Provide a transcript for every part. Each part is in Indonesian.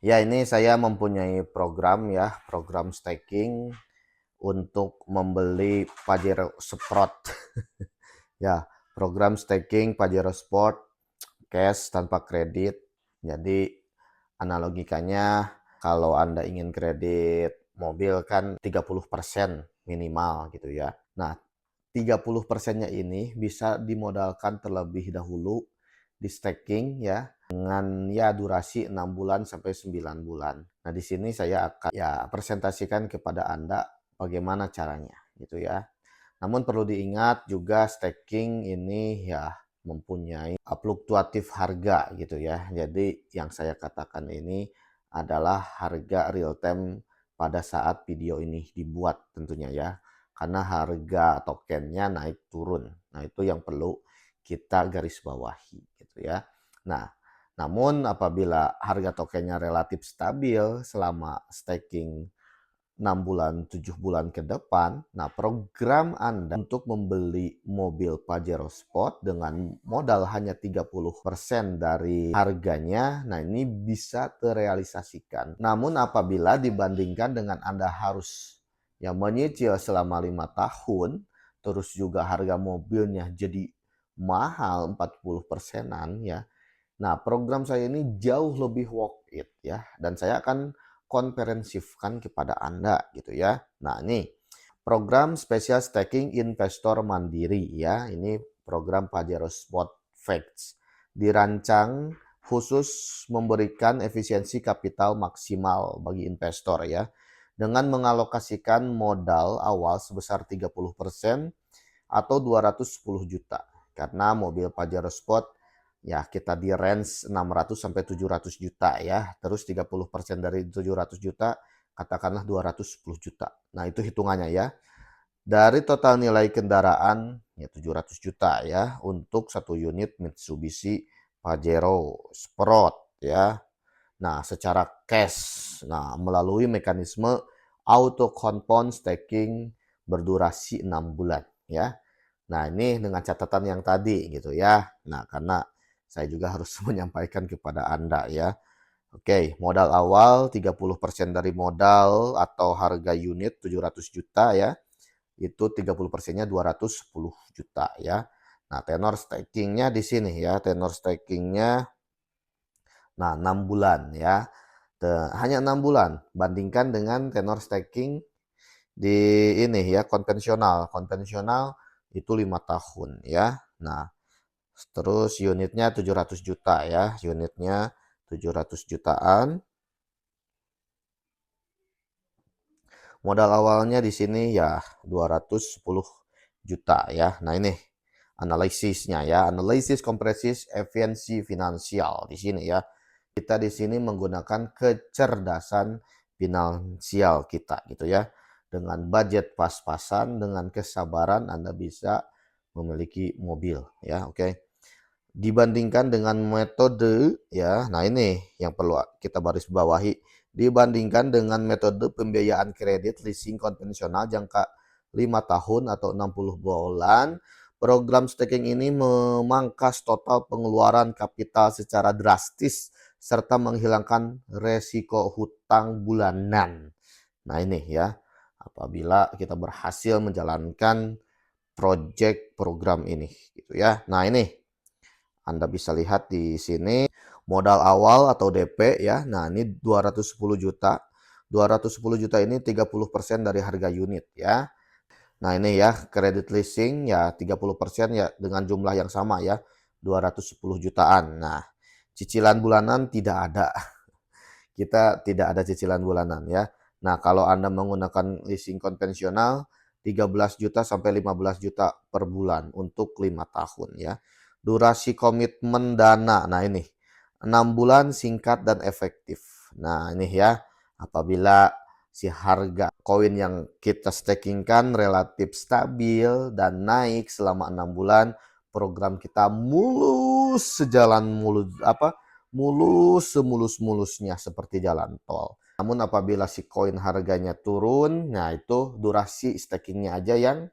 Ya, ini saya mempunyai program ya, program staking untuk membeli Pajero Sprott. Ya, program staking Pajero Sport cash tanpa kredit. Jadi analogikannya kalau Anda ingin kredit mobil kan 30% minimal gitu ya. Nah, 30%-nya ini bisa dimodalkan terlebih dahulu di staking ya dengan ya durasi 6 bulan sampai 9 bulan. Nah, di sini saya akan ya presentasikan kepada Anda bagaimana caranya gitu ya. Namun perlu diingat juga staking ini ya mempunyai fluktuatif harga gitu ya. Jadi yang saya katakan ini adalah harga real time pada saat video ini dibuat tentunya ya. Karena harga tokennya naik turun. Nah, itu yang perlu kita garis bawahi gitu ya. Nah, namun apabila harga tokennya relatif stabil selama staking 6 bulan, 7 bulan ke depan, nah program Anda untuk membeli mobil Pajero Sport dengan modal hanya 30% dari harganya, nah ini bisa terrealisasikan. Namun apabila dibandingkan dengan Anda harus yang menyicil selama 5 tahun, terus juga harga mobilnya jadi mahal 40%-an ya. Nah, program saya ini jauh lebih worth it ya, dan saya akan konferensifkan kepada Anda gitu ya. Nah, ini program spesial staking investor mandiri ya. Ini program Pajero Spot Facts. Dirancang khusus memberikan efisiensi kapital maksimal bagi investor ya. Dengan mengalokasikan modal awal sebesar 30% atau 210 juta. Karena mobil Pajero Sport ya kita di range 600 sampai 700 juta ya. Terus 30% dari 700 juta katakanlah 210 juta. Nah, itu hitungannya ya. Dari total nilai kendaraan ya 700 juta ya untuk satu unit Mitsubishi Pajero Sport ya. Nah, secara cash, nah melalui mekanisme auto compound staking berdurasi 6 bulan ya. Nah, ini dengan catatan yang tadi gitu ya. Nah, karena saya juga harus menyampaikan kepada Anda ya. Oke, modal awal 30% dari modal atau harga unit 700 juta ya. Itu 30%-nya 210 juta ya. Nah, tenor stakingnya di sini ya. Tenor stakingnya nah 6 bulan ya. Hanya 6 bulan bandingkan dengan tenor staking di ini ya konvensional. Konvensional itu 5 tahun ya. Nah, terus unitnya 700 juta ya. Unitnya 700 jutaan. Modal awalnya di sini ya 210 juta ya. Nah, ini analisisnya ya. Analisis kompresis efisiensi finansial di sini ya. Kita di sini menggunakan kecerdasan finansial kita gitu ya. Dengan budget pas-pasan, dengan kesabaran Anda bisa memiliki mobil ya, oke. Dibandingkan dengan metode ya, nah ini yang perlu kita baris bawahi. Dibandingkan dengan metode pembiayaan kredit leasing konvensional jangka 5 tahun atau 60 bulan, program staking ini memangkas total pengeluaran kapital secara drastis serta menghilangkan resiko hutang bulanan. Nah, ini ya, apabila kita berhasil menjalankan project program ini gitu ya. Nah, ini Anda bisa lihat di sini modal awal atau DP ya. Nah, ini 210 juta. 210 juta ini 30% dari harga unit ya. Nah, ini ya kredit leasing ya 30% ya dengan jumlah yang sama ya. 210 jutaan. Nah, cicilan bulanan tidak ada. Kita tidak ada cicilan bulanan ya. Nah, kalau Anda menggunakan leasing konvensional 13 juta sampai 15 juta per bulan untuk 5 tahun ya. Durasi komitmen dana. Nah, ini 6 bulan singkat dan efektif. Nah, ini ya apabila si harga koin yang kita stakingkan relatif stabil dan naik selama 6 bulan, program kita mulus sejalan mulus mulus semulus-mulusnya seperti jalan tol. Namun apabila si koin harganya turun, nah itu durasi stakingnya aja yang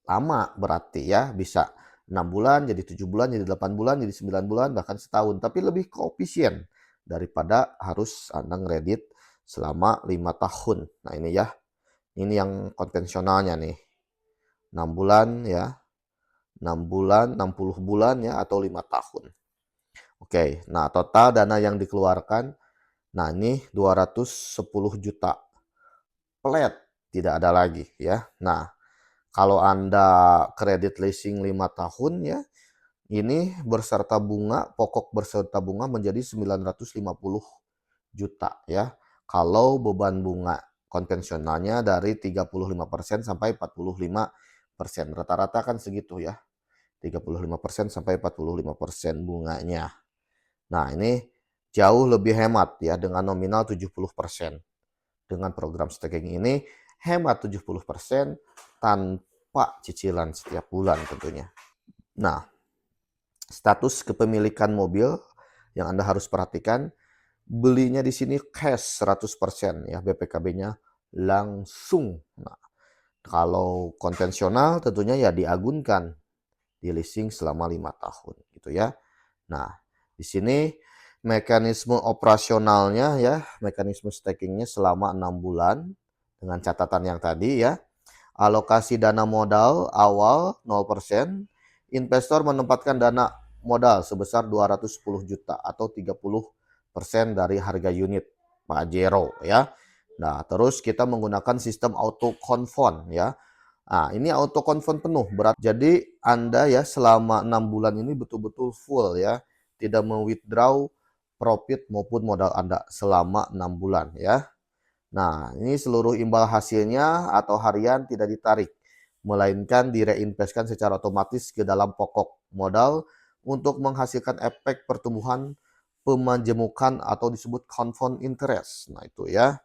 lama berarti ya. Bisa 6 bulan, jadi 7 bulan, jadi 8 bulan, jadi 9 bulan, bahkan setahun. Tapi lebih koefisien. daripada harus Anda ngeredit selama 5 tahun. Nah, ini ya. Ini yang konvensionalnya nih. 6 bulan ya. 6 bulan, 60 bulan ya atau 5 tahun. Oke, nah total dana yang dikeluarkan, nah ini 210 juta. Flat, tidak ada lagi ya. Nah, kalau Anda kredit leasing 5 tahun ya, ini berserta bunga, pokok berserta bunga menjadi 950 juta ya. Kalau beban bunga konvensionalnya dari 35% sampai 45%. Rata-rata kan segitu ya. 35% sampai 45% bunganya. Nah, ini jauh lebih hemat ya dengan nominal 70%. Dengan program staking ini hemat 70% tanpa cicilan setiap bulan tentunya. Nah, status kepemilikan mobil yang Anda harus perhatikan, belinya di sini cash 100% ya, BPKB-nya langsung. Nah, kalau konvensional tentunya ya diagunkan, di leasing selama 5 tahun gitu ya. Nah, di sini mekanisme operasionalnya ya, mekanisme stakingnya selama 6 bulan dengan catatan yang tadi ya. Alokasi dana modal awal 0%, investor menempatkan dana modal sebesar 210 juta atau 30% dari harga unit Pajero ya. Nah, terus kita menggunakan sistem auto confirm ya. Nah, ini auto confirm penuh berat. Jadi Anda ya selama 6 bulan ini betul-betul full ya, tidak me-withdraw profit maupun modal Anda selama 6 bulan ya. Nah, ini seluruh imbal hasilnya atau harian tidak ditarik, melainkan direinvestkan secara otomatis ke dalam pokok modal untuk menghasilkan efek pertumbuhan pemajemukan atau disebut compound interest. Nah, itu ya.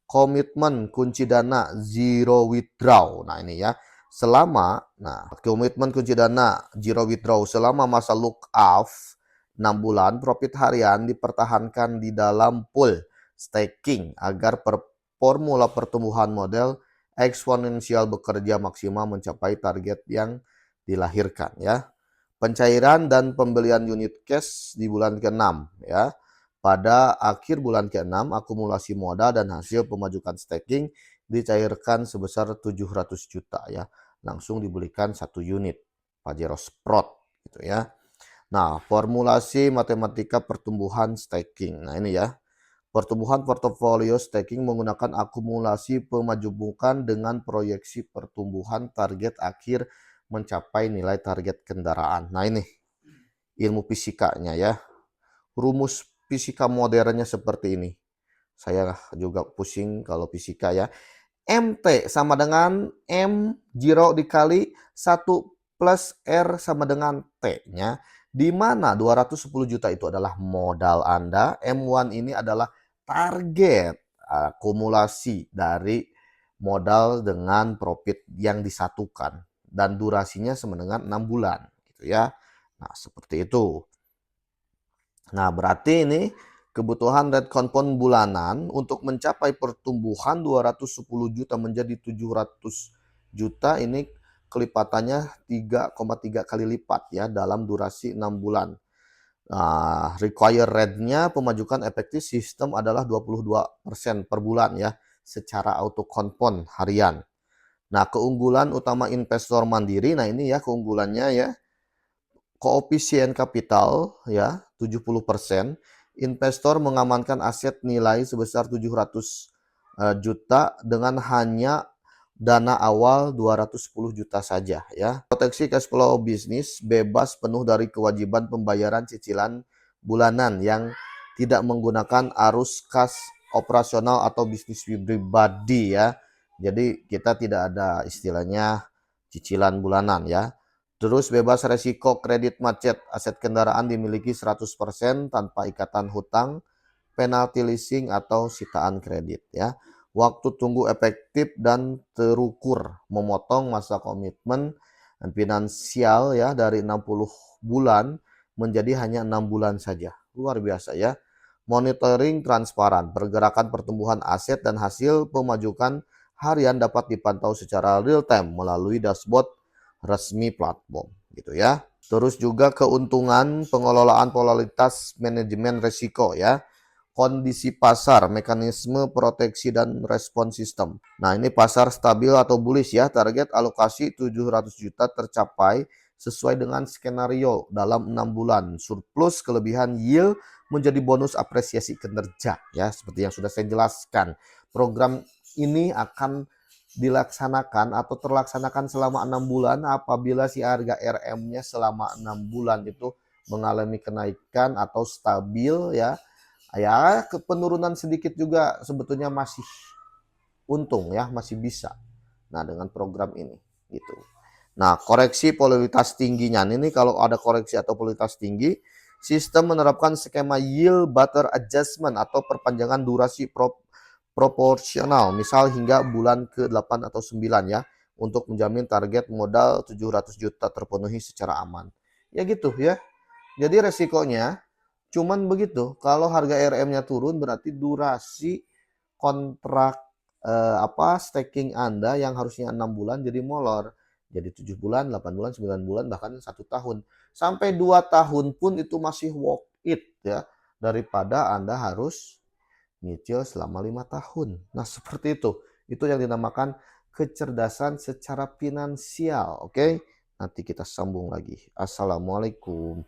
Komitmen kunci dana zero withdraw. Nah, ini ya. Komitmen kunci dana zero withdraw selama masa look off 6 bulan, profit harian dipertahankan di dalam pool staking agar formula pertumbuhan model eksponensial bekerja maksimal mencapai target yang dilahirkan ya. Pencairan dan pembelian unit cash di bulan ke-6 ya. Pada akhir bulan ke-6, akumulasi modal dan hasil pemajukan staking dicairkan sebesar 700 juta ya. Langsung dibelikan 1 unit Pajero Sprott gitu ya. Nah, formulasi matematika pertumbuhan staking. Nah, ini ya. Pertumbuhan portofolio staking menggunakan akumulasi pemajukan dengan proyeksi pertumbuhan target akhir mencapai nilai target kendaraan. Nah, ini ilmu fisikanya ya. Rumus fisika modernnya seperti ini. Saya juga pusing kalau fisika ya. MT sama dengan M0 dikali 1 plus R sama dengan T-nya. Di mana 210 juta itu adalah modal Anda. M1 ini adalah target akumulasi dari modal dengan profit yang disatukan. Dan durasinya sama dengan 6 bulan. Gitu ya. Nah, seperti itu. Nah, berarti ini kebutuhan red compound bulanan untuk mencapai pertumbuhan 210 juta menjadi 700 juta ini kelipatannya 3,3 kali lipat ya dalam durasi 6 bulan. Nah, require rate-nya pemajukan efektif sistem adalah 22% per bulan ya secara auto compound harian. Nah, keunggulan utama investor mandiri, nah ini ya keunggulannya ya. Koefisien kapital ya 70%, investor mengamankan aset nilai sebesar 700 juta dengan hanya dana awal 210 juta saja ya. Proteksi cash flow bisnis bebas penuh dari kewajiban pembayaran cicilan bulanan yang tidak menggunakan arus kas operasional atau bisnis pribadi ya. Jadi kita tidak ada istilahnya cicilan bulanan ya. Terus bebas resiko kredit macet, aset kendaraan dimiliki 100% tanpa ikatan hutang, penalti leasing atau sitaan kredit ya. Waktu tunggu efektif dan terukur, memotong masa komitmen dan finansial ya dari 60 bulan menjadi hanya 6 bulan saja. Luar biasa ya. Monitoring transparan, pergerakan pertumbuhan aset dan hasil pemajukan harian dapat dipantau secara real time melalui dashboard resmi platform gitu ya. Terus juga keuntungan pengelolaan volatilitas manajemen risiko ya. Kondisi pasar, mekanisme proteksi dan respon sistem. Nah, ini pasar stabil atau bullish ya. Target alokasi 700 juta tercapai sesuai dengan skenario dalam 6 bulan. Surplus kelebihan yield menjadi bonus apresiasi kinerja ya, seperti yang sudah saya jelaskan. Program ini akan dilaksanakan atau terlaksanakan selama 6 bulan apabila si harga RM-nya selama 6 bulan itu mengalami kenaikan atau stabil ya. Ya, penurunan sedikit juga sebetulnya masih untung ya, masih bisa. Nah, dengan program ini gitu. Nah, koreksi volatilitas tingginya ini kalau ada koreksi atau volatilitas tinggi, sistem menerapkan skema yield butter adjustment atau perpanjangan durasi proporsional, misal hingga bulan ke-8 atau 9 ya, untuk menjamin target modal 700 juta terpenuhi secara aman. Ya gitu ya. Jadi resikonya cuman begitu, kalau harga RM-nya turun berarti durasi kontrak staking Anda yang harusnya 6 bulan jadi molor. Jadi 7 bulan, 8 bulan, 9 bulan, bahkan 1 tahun. Sampai 2 tahun pun itu masih worth it ya. Daripada Anda harus nyicil selama 5 tahun. Nah seperti itu. Itu yang dinamakan kecerdasan secara finansial. Oke, nanti kita sambung lagi. Assalamualaikum.